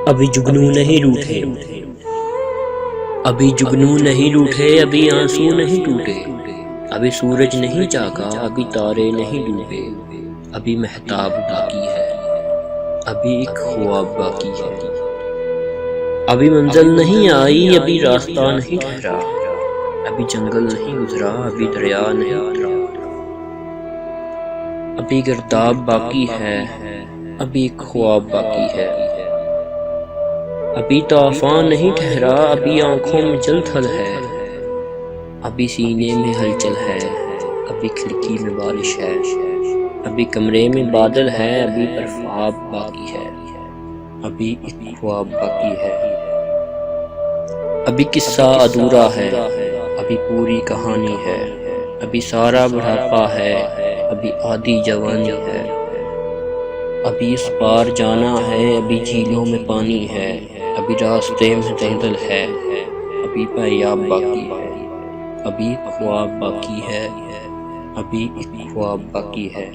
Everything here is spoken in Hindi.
अभी जुगनू नहीं रूठे, अभी जुगनू नहीं रूठे, अभी आंसू नहीं टूटे, अभी सूरज नहीं जागा, अभी तारे नहीं डूबे, अभी महताब बाकी है, अभी एक ख्वाब बाकी है, अभी मंजिल नहीं आई, अभी रास्ता नहीं ठहरा, अभी जंगल नहीं गुजरा, अभी दरिया नहीं उतरा, अभी गिरदाब बाकी है, अभी एक ख्वाब बाकी है, अभी तूफान नहीं ठहरा, अभी आंखों में जलथल है, अभी सीने में हलचल है, अभी खिड़की में बारिश है, अभी कमरे में बादल है, अभी बर्फाब बाकी है, अभी एक ख्वाब बाकी है, अभी किस्सा अधूरा है, अभी पूरी कहानी है, अभी सारा बुढ़ापा है, अभी आधी जवानी है, अभी इस पार जाना है, अभी झीलों में पानी है, अभी रास्ते में दलदल है, अभी पैयाब बाकी है, अभी ख्वाब बाकी है, अभी एक ख्वाब बाकी है।